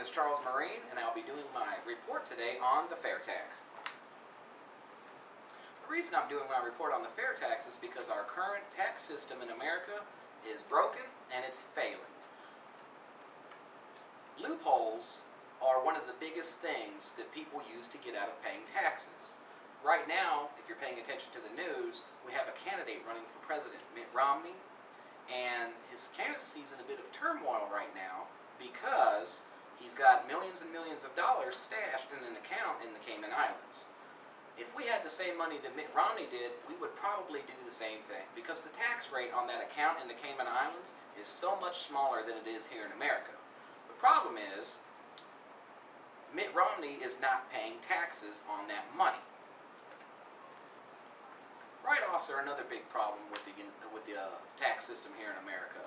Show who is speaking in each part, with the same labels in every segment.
Speaker 1: is Charles Marine, and I'll be doing my report today on the fair tax. The reason I'm doing my report on the fair tax is because our current tax system in America is broken and it's failing. Loopholes are one of the biggest things that people use to get out of paying taxes. Right now, if you're paying attention to the news, we have a candidate running for president, Mitt Romney, and his candidacy is in a bit of turmoil right now because he's got millions and millions of dollars stashed in an account in the Cayman Islands. If we had the same money that Mitt Romney did, we would probably do the same thing, because the tax rate on that account in the Cayman Islands is so much smaller than it is here in America. The problem is, Mitt Romney is not paying taxes on that money. Write-offs are another big problem with the tax system here in America.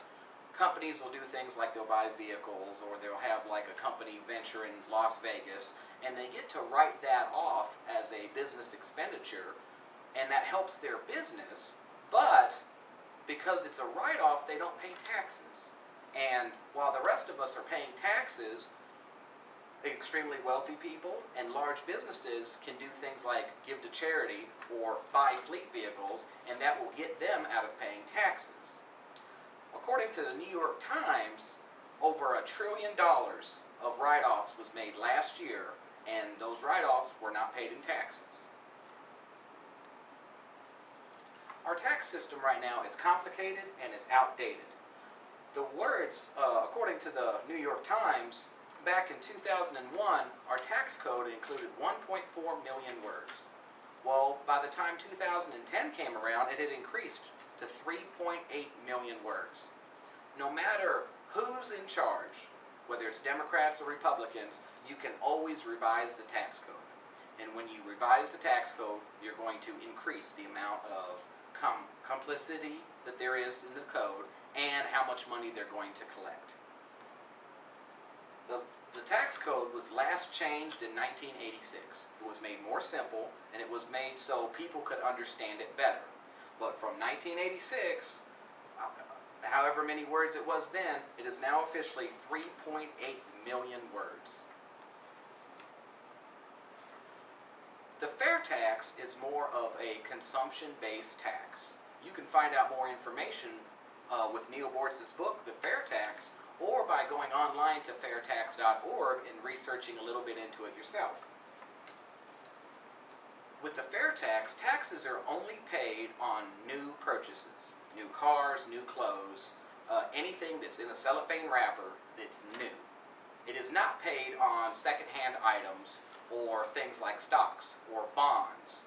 Speaker 1: Companies will do things like they'll buy vehicles, or they'll have like a company venture in Las Vegas, and they get to write that off as a business expenditure, and that helps their business, but because it's a write-off, they don't pay taxes. And while the rest of us are paying taxes, extremely wealthy people and large businesses can do things like give to charity or buy fleet vehicles, and that will get them out of paying taxes. According to the New York Times, over $1 trillion of write-offs was made last year, and those write-offs were not paid in taxes. Our tax system right now is complicated and it's outdated. The words, according to the New York Times, back in 2001, our tax code included 1.4 million words. Well, by the time 2010 came around, it had increased to 3.8 million words. No matter who's in charge, whether it's Democrats or Republicans, you can always revise the tax code. And when you revise the tax code, you're going to increase the amount of complicity that there is in the code and how much money they're going to collect. The tax code was last changed in 1986. It was made more simple, and it was made so people could understand it better. But from 1986, however many words it was then, it is now officially 3.8 million words. The fair tax is more of a consumption-based tax. You can find out more information with Neil Bortz's book, The Fair Tax, or by going online to fairtax.org and researching a little bit into it yourself. With the fair tax, taxes are only paid on new purchases, new cars, new clothes, anything that's in a cellophane wrapper that's new. It is not paid on secondhand items or things like stocks or bonds.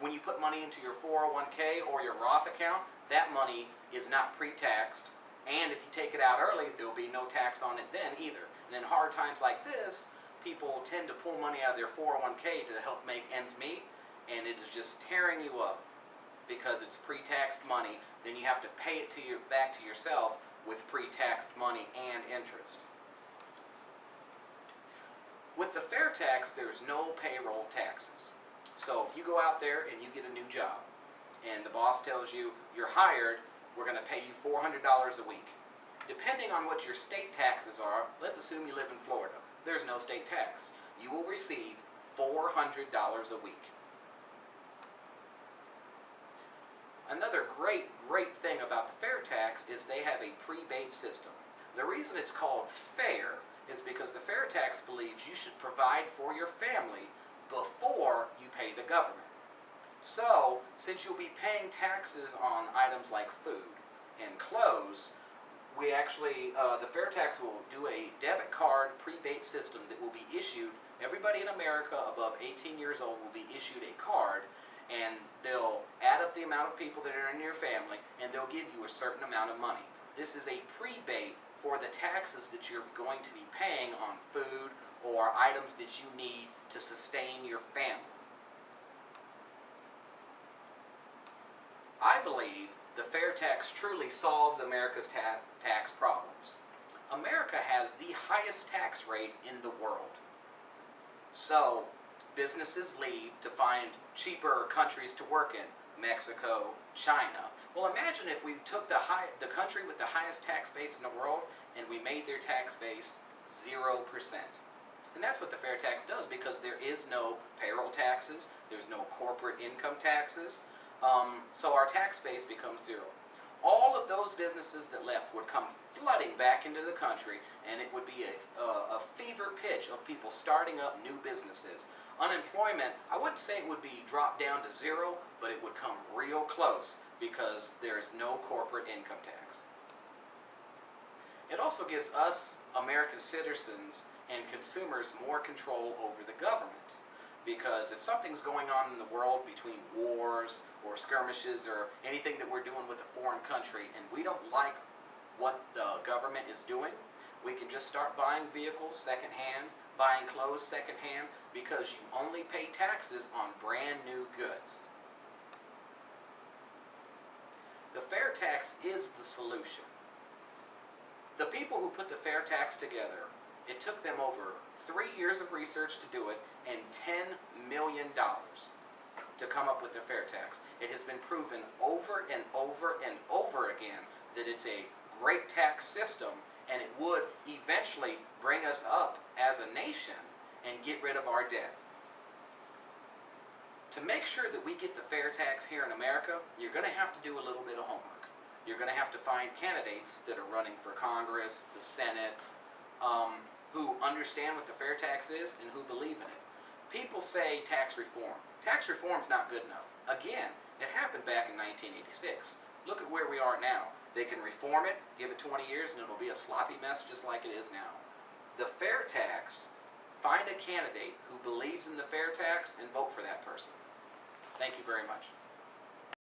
Speaker 1: When you put money into your 401k or your Roth account, that money is not pre-taxed, and if you take it out early, there'll be no tax on it then either. And in hard times like this, people tend to pull money out of their 401k to help make ends meet, and it is just tearing you up because it's pre-taxed money. Then you have to pay it back to yourself with pre-taxed money and interest. With the fair tax, there's no payroll taxes. So if you go out there and you get a new job, and the boss tells you you're hired, we're going to pay you $400 a week. Depending on what your state taxes are, let's assume you live in Florida. There's no state tax. You will receive $400 a week. Another great thing about the fair tax is they have a pre-bate system. The reason it's called fair is because the fair tax believes you should provide for your family before you pay the government. So, since you'll be paying taxes on items like food and clothes, we actually, the fair tax will do a debit card pre-bate system that will be issued. Everybody in America above 18 years old will be issued a card, and they'll add up the amount of people that are in your family, and they'll give you a certain amount of money. This is a pre-bate for the taxes that you're going to be paying on food or items that you need to sustain your family. I believe the fair tax truly solves America's tax problems. America has the highest tax rate in the world. So businesses leave to find cheaper countries to work in. Mexico, China. Well, imagine if we took the country with the highest tax base in the world and we made their tax base 0%. And that's what the fair tax does, because there is no payroll taxes, there's no corporate income taxes, so our tax base becomes 0. All of those businesses that left would come flooding back into the country, and it would be a fever pitch of people starting up new businesses. Unemployment, I wouldn't say it would be dropped down to 0, but it would come real close because there is no corporate income tax. It also gives us, American citizens and consumers, more control over the government. Because if something's going on in the world between wars or skirmishes or anything that we're doing with a foreign country, and we don't like what the government is doing, we can just start buying vehicles secondhand, buying clothes secondhand, because you only pay taxes on brand new goods. The fair tax is the solution. The people who put the fair tax together, it took them over 3 years of research to do it and $10 million to come up with the fair tax. It has been proven over and over and over again that it's a great tax system, and it would eventually bring us up as a nation and get rid of our debt. To make sure that we get the fair tax here in America, you're going to have to do a little bit of homework. You're going to have to find candidates that are running for Congress, the Senate, who understand what the fair tax is and who believe in it. People say tax reform. Tax reform's not good enough. Again, it happened back in 1986. Look at where we are now. They can reform it, give it 20 years, and it'll be a sloppy mess just like it is now. The fair tax, find a candidate who believes in the fair tax and vote for that person. Thank you very much.